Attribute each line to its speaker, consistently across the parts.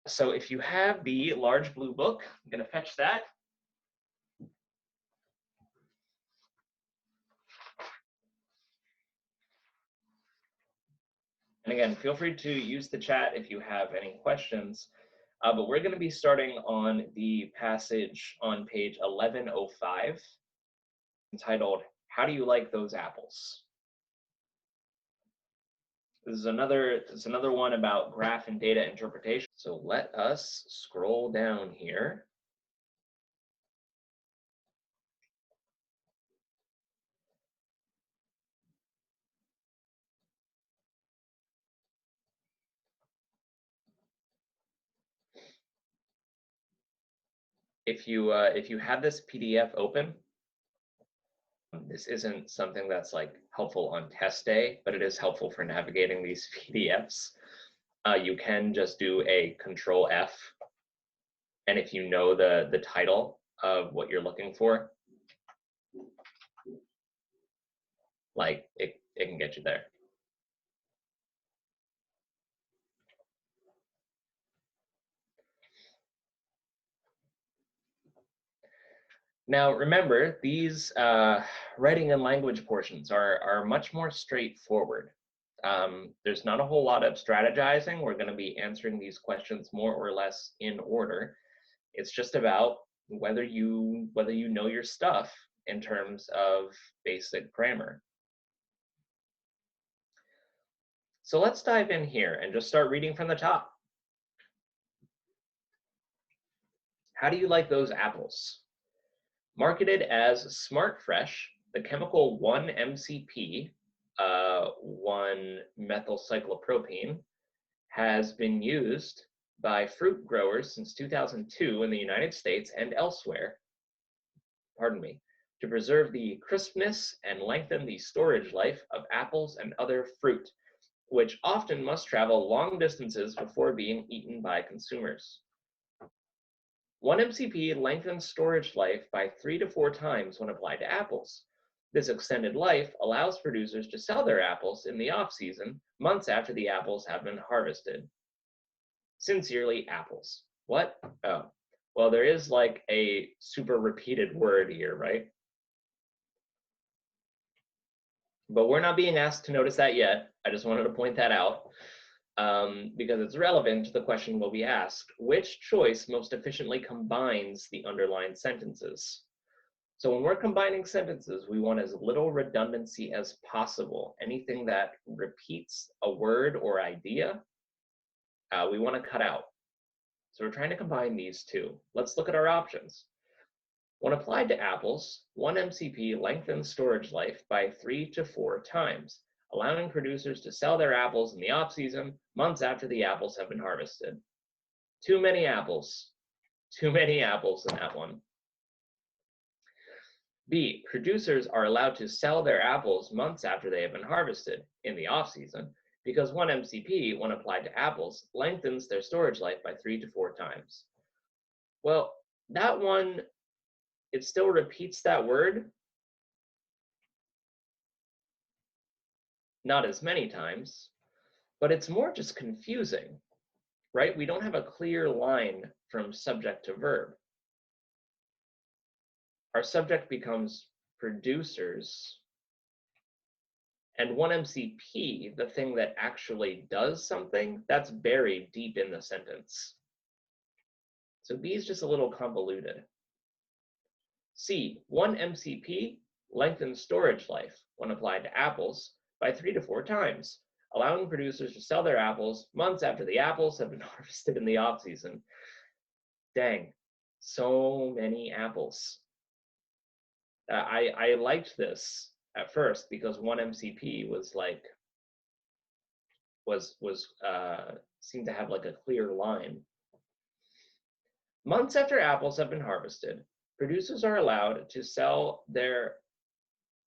Speaker 1: So if you have the large blue book, I'm going to fetch that. And again, feel free to use the chat if you have any questions. But we're going to be starting on the passage on page 1105, entitled, "How do you like those apples?" This is another one about graph and data interpretation. So let us scroll down here. If you have this PDF open, this isn't something that's like helpful on test day, but it is helpful for navigating these PDFs. You can just do a Control F, and if you know the title of what you're looking for, like it can get you there. Now, remember, these writing and language portions are much more straightforward. There's not a whole lot of strategizing. We're going to be answering these questions more or less in order. It's just about whether you know your stuff in terms of basic grammar. So let's dive in here and just start reading from the top. How do you like those apples? Marketed as Smart Fresh, the chemical 1-MCP, 1-methylcyclopropene, has been used by fruit growers since 2002 in the United States and elsewhere, to preserve the crispness and lengthen the storage life of apples and other fruit, which often must travel long distances before being eaten by consumers. 1-MCP lengthens storage life by 3 to 4 times when applied to apples. This extended life allows producers to sell their apples in the off-season, months after the apples have been harvested. Sincerely, apples. What? Oh, well, there is like a super repeated word here, right? But we're not being asked to notice that yet. I just wanted to point that out. Because it's relevant to the question will be asked, which choice most efficiently combines the underlined sentences? So when we're combining sentences, we want as little redundancy as possible. Anything that repeats a word or idea, we want to cut out. So we're trying to combine these two. Let's look at our options. When applied to apples, 1-MCP lengthens storage life by 3 to 4 times, allowing producers to sell their apples in the off-season, months after the apples have been harvested. Too many apples. Too many apples in that one. B, producers are allowed to sell their apples months after they have been harvested in the off-season because 1-MCP, when applied to apples, lengthens their storage life by 3 to 4 times. Well, that one, it still repeats that word, not as many times, but it's more just confusing, right? We don't have a clear line from subject to verb. Our subject becomes producers, and 1-MCP, the thing that actually does something, that's buried deep in the sentence. So B is just a little convoluted. C, 1-MCP lengthens storage life when applied to apples by 3 to 4 times, allowing producers to sell their apples months after the apples have been harvested in the off-season. Dang, so many apples. I liked this at first because 1-MCP was like, seemed to have like a clear line. Months after apples have been harvested, producers are allowed to sell their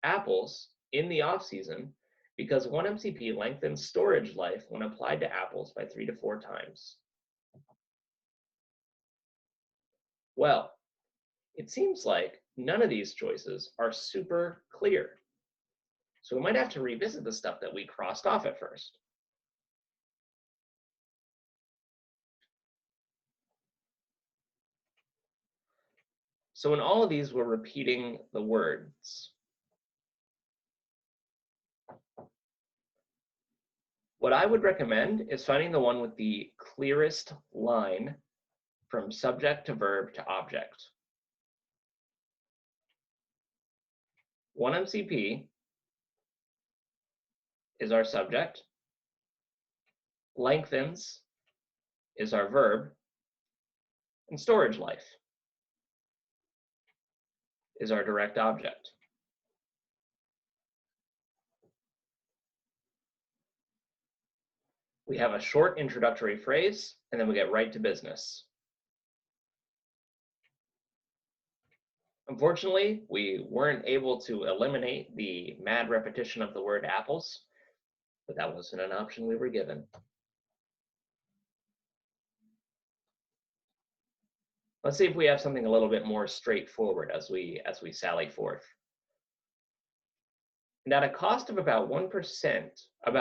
Speaker 1: apples in the off-season because 1-MCP lengthens storage life when applied to apples by 3 to 4 times. Well, it seems like none of these choices are super clear. So we might have to revisit the stuff that we crossed off at first. So in all of these, we're repeating the words. What I would recommend is finding the one with the clearest line from subject to verb to object. One MCP is our subject, lengthens is our verb, and storage life is our direct object. We have a short introductory phrase, and then we get right to business. Unfortunately, we weren't able to eliminate the mad repetition of the word apples, but that wasn't an option we were given. Let's see if we have something a little bit more straightforward as we sally forth. And at a cost of about 1%, of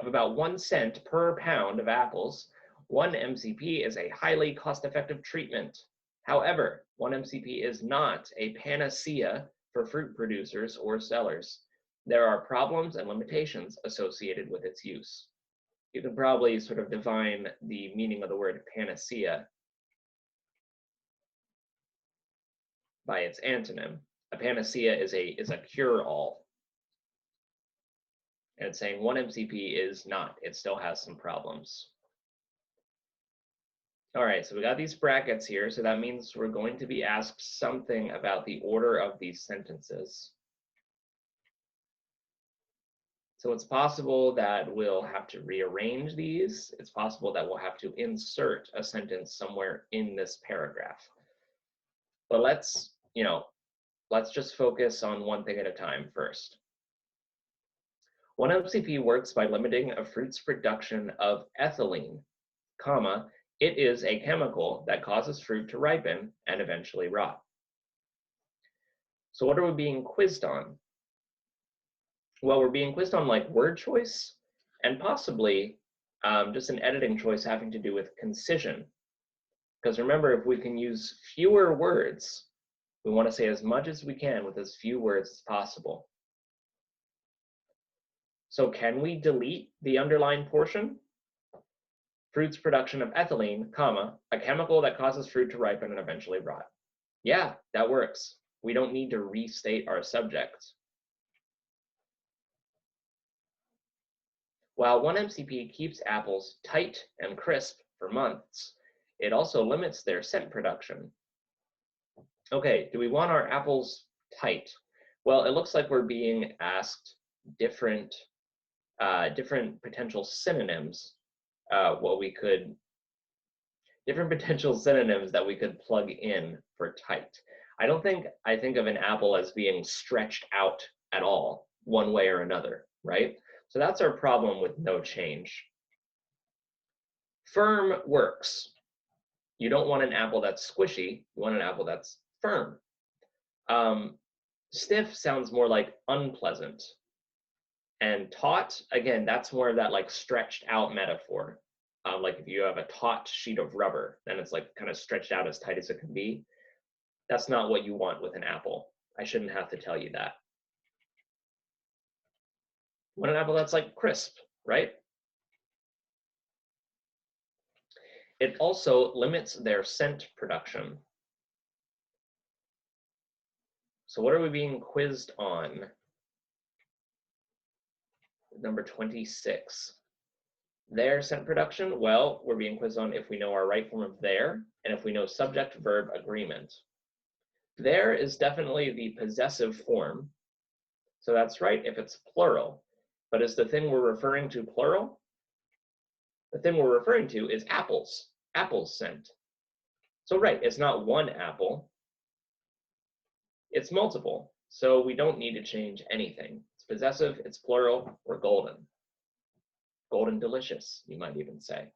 Speaker 1: about 1 cent per pound of apples, 1 MCP is a highly cost-effective treatment. However, 1 MCP is not a panacea for fruit producers or sellers. There are problems and limitations associated with its use. You can probably sort of divine the meaning of the word panacea by its antonym. A panacea is a cure-all. And it's saying 1 MCP is not. It still has some problems. All right, so we got these brackets here, so that means we're going to be asked something about the order of these sentences. So it's possible that we'll have to rearrange these. It's possible that we'll have to insert a sentence somewhere in this paragraph. But let's just focus on one thing at a time first. 1 MCP works by limiting a fruit's production of ethylene, comma, it is a chemical that causes fruit to ripen and eventually rot. So what are we being quizzed on? Well, we're being quizzed on like word choice and possibly just an editing choice having to do with concision. Because remember, if we can use fewer words, we want to say as much as we can with as few words as possible. So can we delete the underlined portion? Fruit's production of ethylene, comma, a chemical that causes fruit to ripen and eventually rot. Yeah, that works. We don't need to restate our subject. While 1 MCP keeps apples tight and crisp for months, it also limits their scent production. Okay, do we want our apples tight? Well, it looks like we're being asked different potential synonyms. Different potential synonyms that we could plug in for tight. I think of an apple as being stretched out at all, one way or another, right? So that's our problem with no change. Firm works. You don't want an apple that's squishy, you want an apple that's firm. Stiff sounds more like unpleasant. And taut, again, that's more of that like stretched out metaphor. Like if you have a taut sheet of rubber, then it's like kind of stretched out as tight as it can be. That's not what you want with an apple. I shouldn't have to tell you that. You want an apple that's like crisp, right? It also limits their scent production. So what are we being quizzed on? Number 26. Their scent production, well, we're being quizzed on if we know our right form of their and if we know subject-verb agreement. Their is definitely the possessive form, so that's right if it's plural. But is the thing we're referring to plural? The thing we're referring to is apples, apples scent. So right, it's not one apple, it's multiple. So we don't need to change anything. It's possessive, it's plural, we're golden. Golden delicious, you might even say.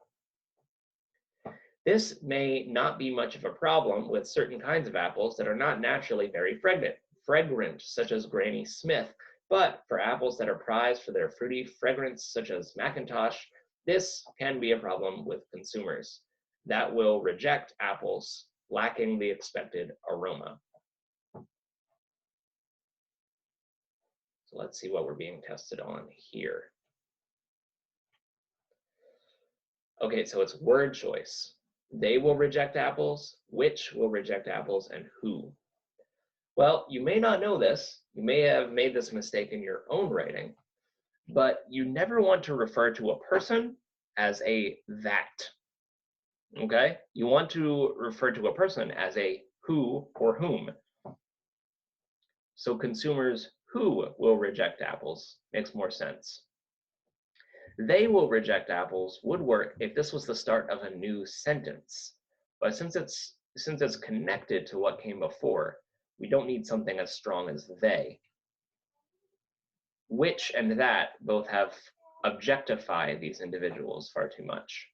Speaker 1: This may not be much of a problem with certain kinds of apples that are not naturally very fragrant, such as Granny Smith, but for apples that are prized for their fruity fragrance, such as Macintosh, this can be a problem with consumers that will reject apples lacking the expected aroma. So let's see what we're being tested on here. Okay, so it's word choice. They will reject apples, which will reject apples, and who. Well, you may not know this. You may have made this mistake in your own writing, but you never want to refer to a person as a that. Okay? You want to refer to a person as a who or whom. So consumers who will reject apples makes more sense. They will reject apples would work if this was the start of a new sentence. But since it's connected to what came before, we don't need something as strong as they. Which and that both have objectified these individuals far too much.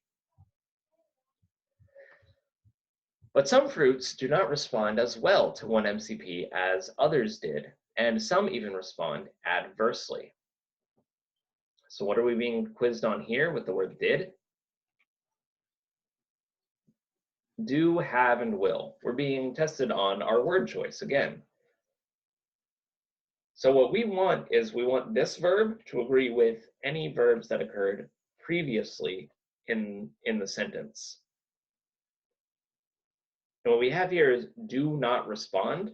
Speaker 1: But some fruits do not respond as well to one MCP as others did, and some even respond adversely. So what are we being quizzed on here with the word did? Do, have, and will. We're being tested on our word choice again. So what we want is we want this verb to agree with any verbs that occurred previously in the sentence. And what we have here is do not respond.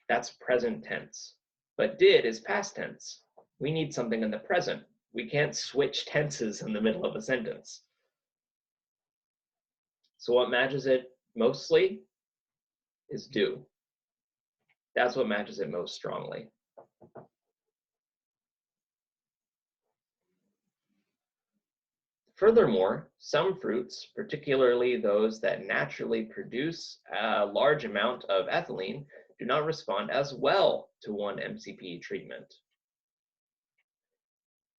Speaker 1: That's present tense. But did is past tense. We need something in the present. We can't switch tenses in the middle of a sentence. So what matches it mostly is do. That's what matches it most strongly. Furthermore, some fruits, particularly those that naturally produce a large amount of ethylene, do not respond as well to 1 MCP treatment.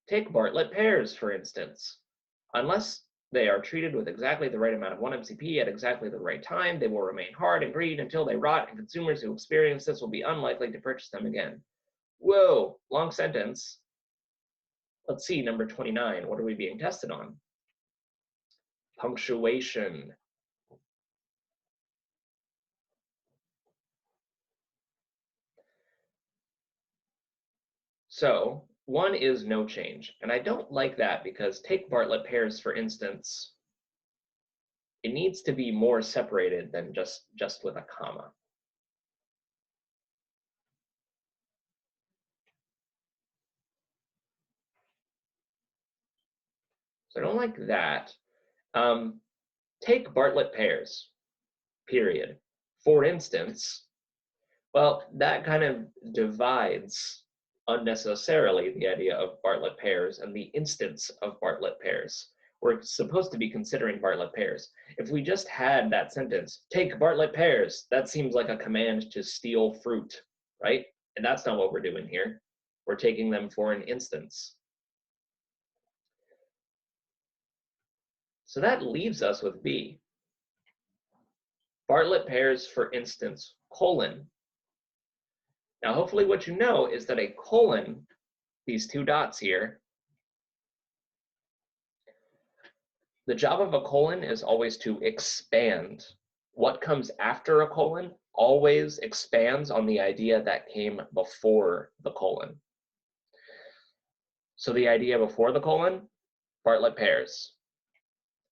Speaker 1: Take Bartlett pears, for instance. Unless they are treated with exactly the right amount of 1 MCP at exactly the right time, they will remain hard and green until they rot, and consumers who experience this will be unlikely to purchase them again. Whoa, long sentence. Let's see, number 29. What are we being tested on? Punctuation. So 1 is no change, and I don't like that because take Bartlett pears, for instance. It needs to be more separated than just with a comma. So I don't like that. Take Bartlett pears, period. For instance, well, that kind of divides unnecessarily the idea of Bartlett pears and the instance of Bartlett pears. We're supposed to be considering Bartlett pears. If we just had that sentence, take Bartlett pears, that seems like a command to steal fruit, right? And that's not what we're doing here. We're taking them for an instance. So that leaves us with B. Bartlett pears, for instance, colon. Now, hopefully what you know is that a colon, these 2 dots here, the job of a colon is always to expand. What comes after a colon always expands on the idea that came before the colon. So the idea before the colon, Bartlett pears.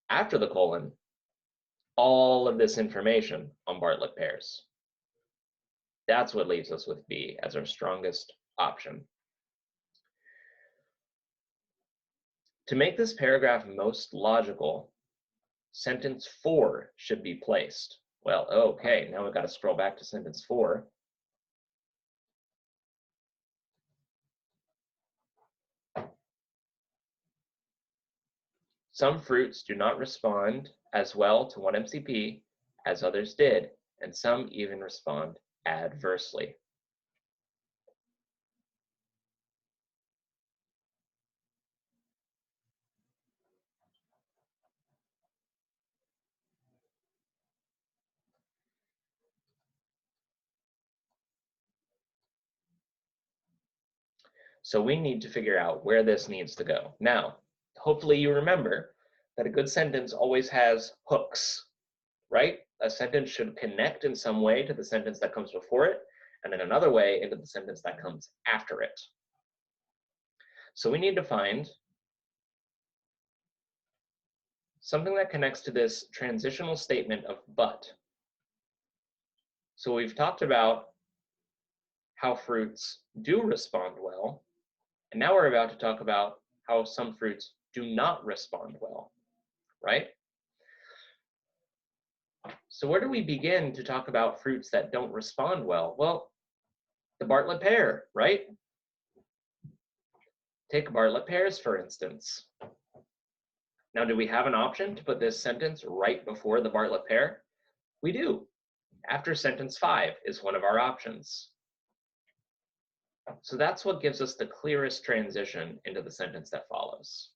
Speaker 1: After the colon, all of this information on Bartlett pears. That's what leaves us with B as our strongest option. To make this paragraph most logical, sentence 4 should be placed. Well, okay, now we've got to scroll back to sentence 4. Some fruits do not respond as well to 1 MCP as others did, and some even respond adversely. So we need to figure out where this needs to go. Now, hopefully you remember that a good sentence always has hooks, right? A sentence should connect in some way to the sentence that comes before it, and in another way into the sentence that comes after it. So we need to find something that connects to this transitional statement of but. So we've talked about how fruits do respond well, and now we're about to talk about how some fruits do not respond well, right? So where do we begin to talk about fruits that don't respond well? Well, the Bartlett pear, right? Take Bartlett pears, for instance. Now, do we have an option to put this sentence right before the Bartlett pear? We do. After sentence 5 is one of our options. So that's what gives us the clearest transition into the sentence that follows.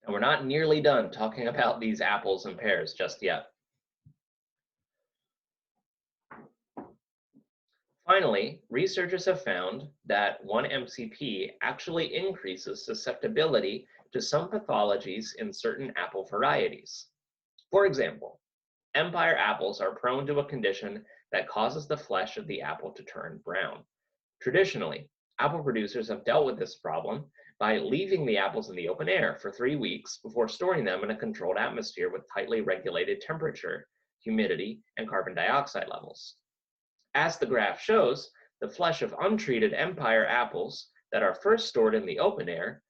Speaker 1: And we're not nearly done talking about these apples and pears just yet. Finally, researchers have found that one MCP actually increases susceptibility to some pathologies in certain apple varieties. For example, Empire apples are prone to a condition that causes the flesh of the apple to turn brown. Traditionally, apple producers have dealt with this problem by leaving the apples in the open air for 3 weeks before storing them in a controlled atmosphere with tightly regulated temperature, humidity, and carbon dioxide levels. As the graph shows, the flesh of untreated Empire apples that are first stored in the open air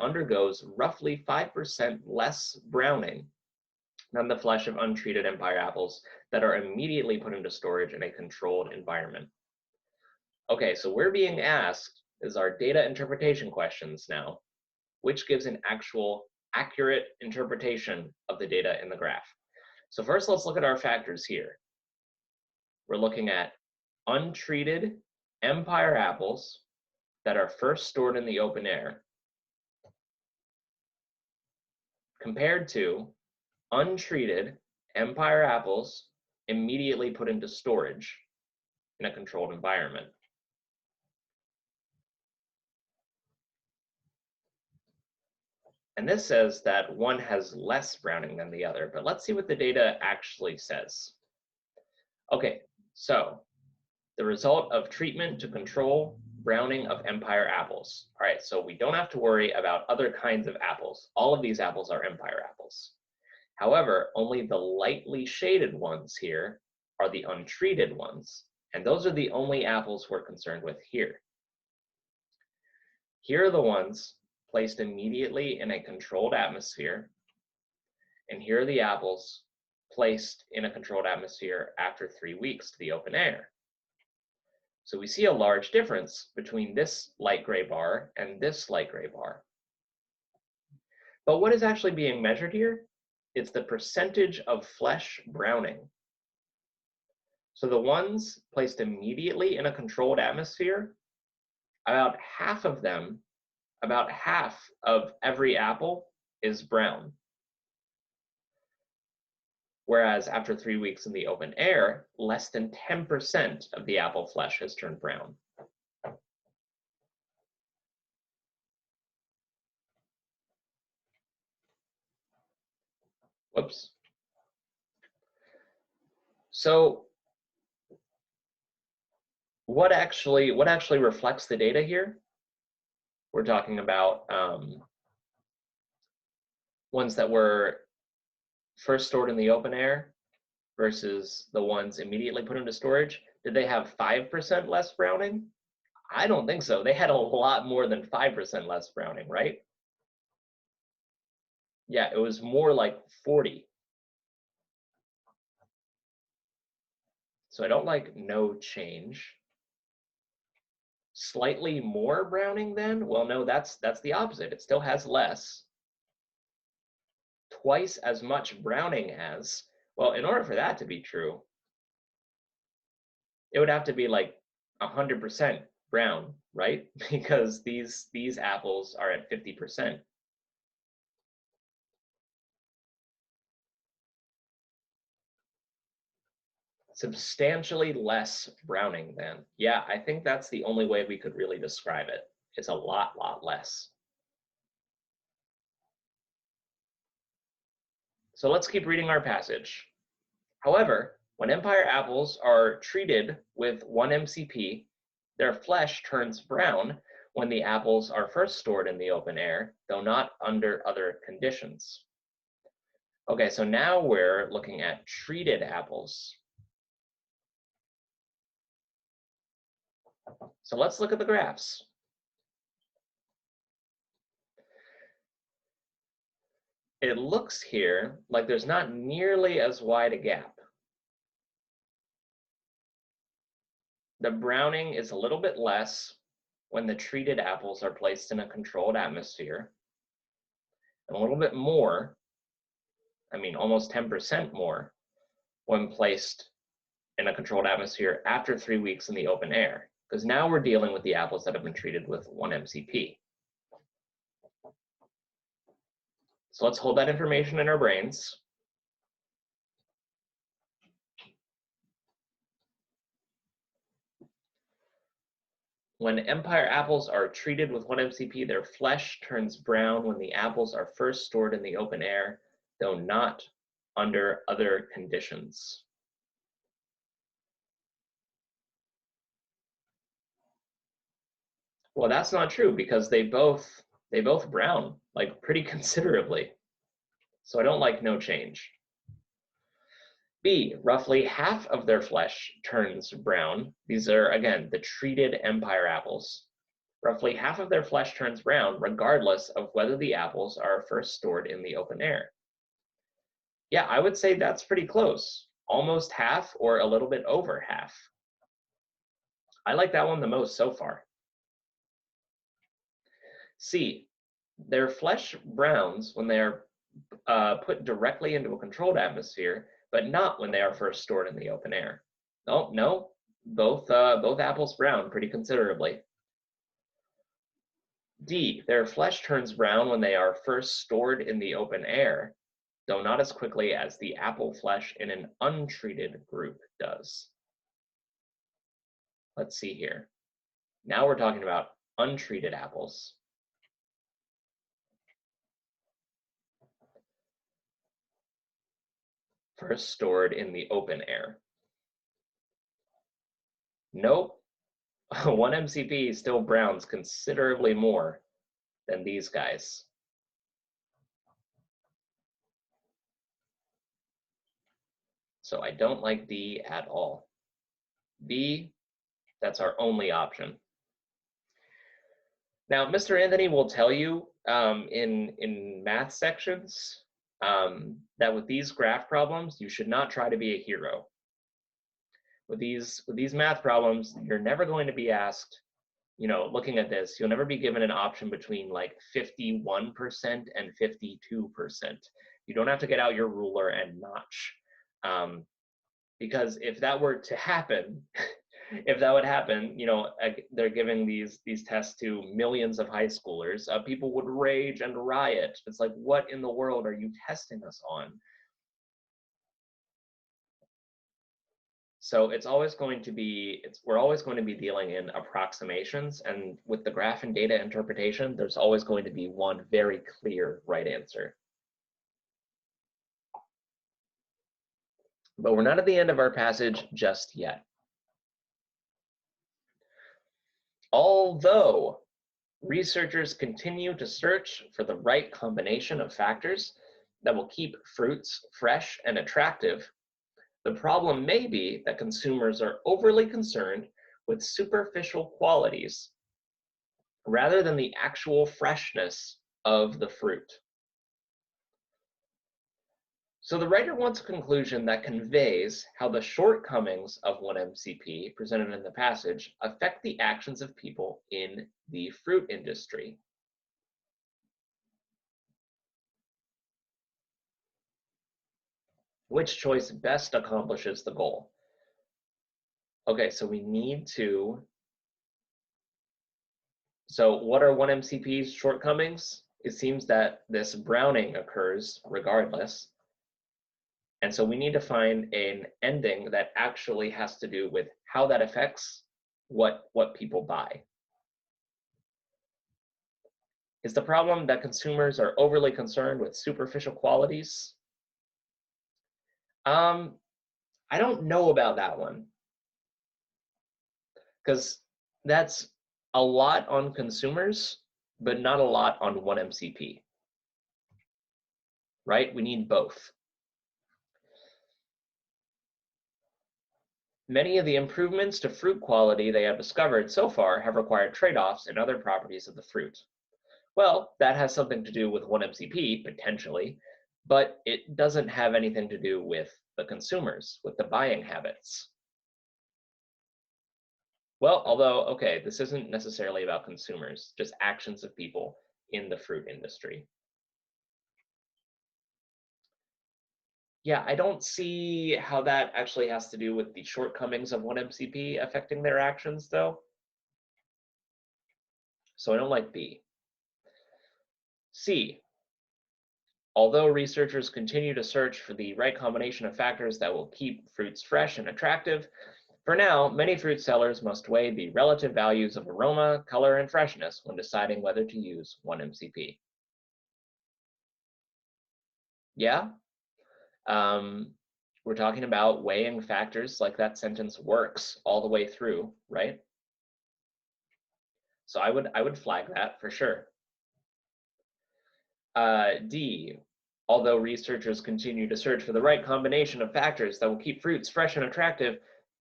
Speaker 1: undergoes roughly 5% less browning than the flesh of untreated Empire apples that are immediately put into storage in a controlled environment. Okay, so we're being asked, is our data interpretation questions now, which gives an actual accurate interpretation of the data in the graph. So first, let's look at our factors here. We're looking at untreated Empire apples that are first stored in the open air compared to untreated Empire apples immediately put into storage in a controlled environment. And this says that one has less browning than the other, but let's see what the data actually says. Okay, so the result of treatment to control browning of Empire apples. All right, so we don't have to worry about other kinds of apples. All of these apples are Empire apples. However, only the lightly shaded ones here are the untreated ones, and those are the only apples we're concerned with here. Here are the ones placed immediately in a controlled atmosphere, and here are the apples placed in a controlled atmosphere after 3 weeks to the open air. So we see a large difference between this light gray bar and this light gray bar. But what is actually being measured here? It's the percentage of flesh browning. So the ones placed immediately in a controlled atmosphere, about half of them, about half of every apple is brown. Whereas after 3 weeks in the open air, less than 10% of the apple flesh has turned brown. Whoops. So what actually reflects the data here? We're talking about ones that were first stored in the open air versus the ones immediately put into storage. Did they have 5% less browning? I don't think so. They had a lot more than 5% less browning, right? Yeah, it was more like 40. So I don't like no change. Slightly more browning then? Well, no, that's the opposite. It still has less. Twice as much browning as, well, in order for that to be true, it would have to be like 100% brown, right? Because these apples are at 50%. Substantially less browning than. Yeah, I think that's the only way we could really describe it. It's a lot less. So let's keep reading our passage. However, when Empire apples are treated with 1 MCP, their flesh turns brown when the apples are first stored in the open air, though not under other conditions. Okay, so now we're looking at treated apples. So let's look at the graphs. It looks here like there's not nearly as wide a gap. The browning is a little bit less when the treated apples are placed in a controlled atmosphere, and a little bit more, I mean almost 10% more, when placed in a controlled atmosphere after 3 weeks in the open air, because now we're dealing with the apples that have been treated with 1 MCP. So let's hold that information in our brains. When Empire apples are treated with 1 MCP, their flesh turns brown when the apples are first stored in the open air, though not under other conditions. Well, that's not true because they both brown like pretty considerably. So I don't like no change. B, roughly half of their flesh turns brown. These are, again, the treated Empire apples. Roughly half of their flesh turns brown regardless of whether the apples are first stored in the open air. Yeah, I would say that's pretty close. Almost half or a little bit over half. I like that one the most so far. C, their flesh browns when they are put directly into a controlled atmosphere, but not when they are first stored in the open air. Oh, no, both apples brown pretty considerably. D, their flesh turns brown when they are first stored in the open air, though not as quickly as the apple flesh in an untreated group does. Let's see here. Now we're talking about untreated apples. First stored in the open air. Nope. 1 MCP still browns considerably more than these guys. So I don't like D at all. B, that's our only option. Now, Mr. Anthony will tell you in math sections that with these graph problems, you should not try to be a hero. With these math problems, you're never going to be asked, you know, looking at this, you'll never be given an option between like 51% and 52%. You don't have to get out your ruler and notch. Because if that were to happen, if that would happen, you know, they're giving these tests to millions of high schoolers, people would rage and riot. It's like, what in the world are you testing us on? So it's always going to be, we're always going to be dealing in approximations, and with the graph and data interpretation, there's always going to be one very clear right answer. But we're not at the end of our passage just yet. Although researchers continue to search for the right combination of factors that will keep fruits fresh and attractive, the problem may be that consumers are overly concerned with superficial qualities rather than the actual freshness of the fruit. So the writer wants a conclusion that conveys how the shortcomings of 1 MCP presented in the passage affect the actions of people in the fruit industry. Which choice best accomplishes the goal? Okay, so we need to, so what are 1 MCP's shortcomings? It seems that this browning occurs regardless, And so we need to find an ending that actually has to do with how that affects what people buy. Is the problem that consumers are overly concerned with superficial qualities? I don't know about that one, because that's a lot on consumers, but not a lot on one MCP, right? We need both. Many of the improvements to fruit quality they have discovered so far have required trade-offs in other properties of the fruit. Well, that has something to do with one MCP, potentially, but it doesn't have anything to do with the consumers, with the buying habits. Well, although, okay, this isn't necessarily about consumers, just actions of people in the fruit industry. Yeah, I don't see how that actually has to do with the shortcomings of one MCP affecting their actions, though. So I don't like B. C. Although researchers continue to search for the right combination of factors that will keep fruits fresh and attractive, for now, many fruit sellers must weigh the relative values of aroma, color, and freshness when deciding whether to use one MCP. Yeah, we're talking about weighing factors like that sentence works all the way through, right? So I would flag that for sure. D, although researchers continue to search for the right combination of factors that will keep fruits fresh and attractive,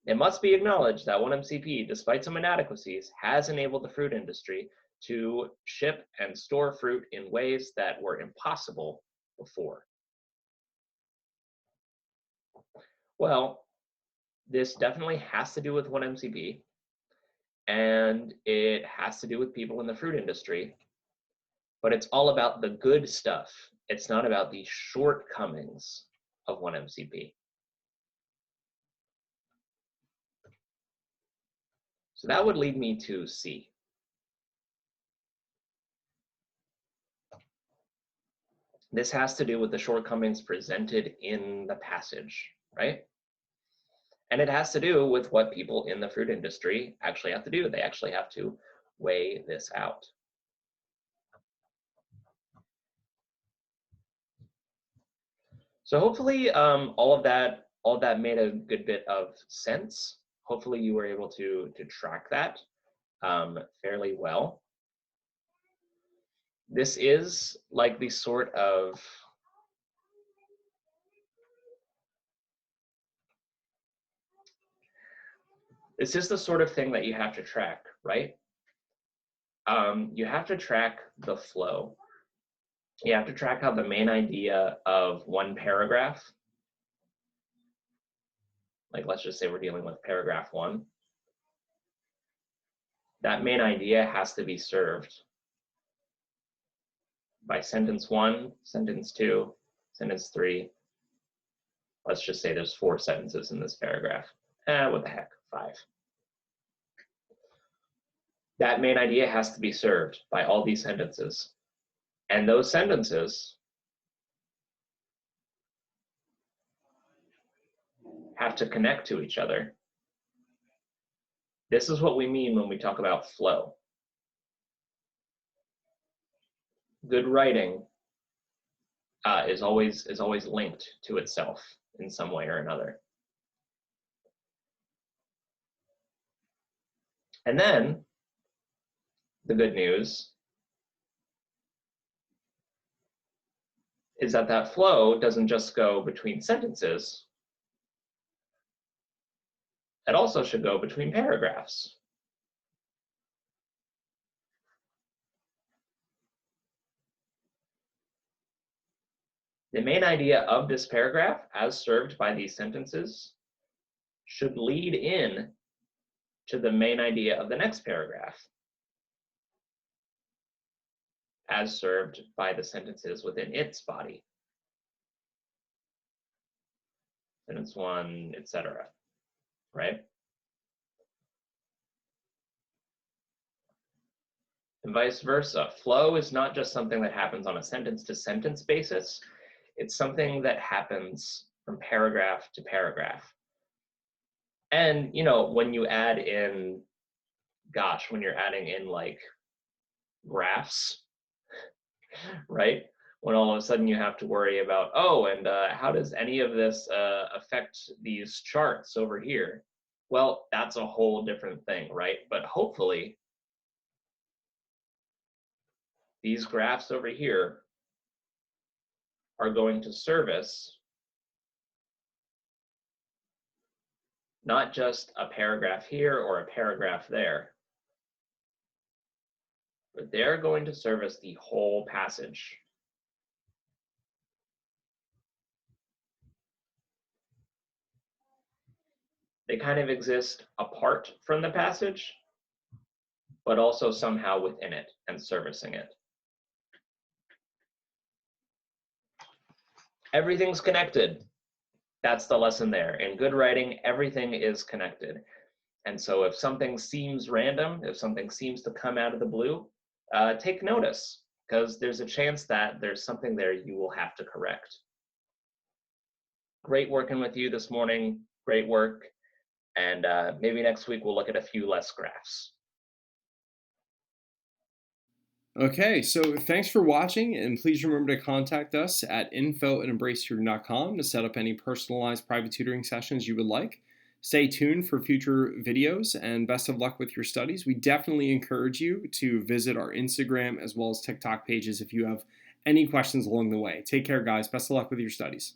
Speaker 1: it must be acknowledged that one MCP, despite some inadequacies, has enabled the fruit industry to ship and store fruit in ways that were impossible before. Well, this definitely has to do with one MCP, and it has to do with people in the fruit industry, but it's all about the good stuff. It's not about the shortcomings of one MCP. So that would lead me to C. This has to do with the shortcomings presented in the passage, right? And it has to do with what people in the fruit industry actually have to do. They actually have to weigh this out. So hopefully all of that made a good bit of sense. Hopefully you were able to track that fairly well. This is like the sort of thing that you have to track, right? You have to track the flow. You have to track how the main idea of one paragraph, like let's just say we're dealing with paragraph 1, that main idea has to be served by sentence 1, sentence 2, sentence 3. Let's just say there's 4 sentences in this paragraph. What the heck, 5. That main idea has to be served by all these sentences. And those sentences have to connect to each other. This is what we mean when we talk about flow. Good writing is always linked to itself in some way or another. And then the good news is that flow doesn't just go between sentences. It also should go between paragraphs. The main idea of this paragraph, as served by these sentences, should lead in to the main idea of the next paragraph, as served by the sentences within its body. Sentence 1, etc. Right? And vice versa. Flow is not just something that happens on a sentence-to-sentence basis. It's something that happens from paragraph to paragraph. And, you know, when you add in, gosh, when you're adding in like graphs, right? When all of a sudden you have to worry about, oh, and how does any of this affect these charts over here? Well, that's a whole different thing, right? But hopefully these graphs over here are going to service not just a paragraph here or a paragraph there, but they're going to service the whole passage. They kind of exist apart from the passage, but also somehow within it and servicing it. Everything's connected. That's the lesson there. In good writing, everything is connected. And so if something seems random, if something seems to come out of the blue, take notice, because there's a chance that there's something there you will have to correct. Great working with you this morning. Great work. And maybe next week we'll look at a few less graphs.
Speaker 2: Okay, so thanks for watching, and please remember to contact us at info@embracetutoring.com to set up any personalized private tutoring sessions you would like. Stay tuned for future videos, and best of luck with your studies. We definitely encourage you to visit our Instagram as well as TikTok pages if you have any questions along the way. Take care, guys. Best of luck with your studies.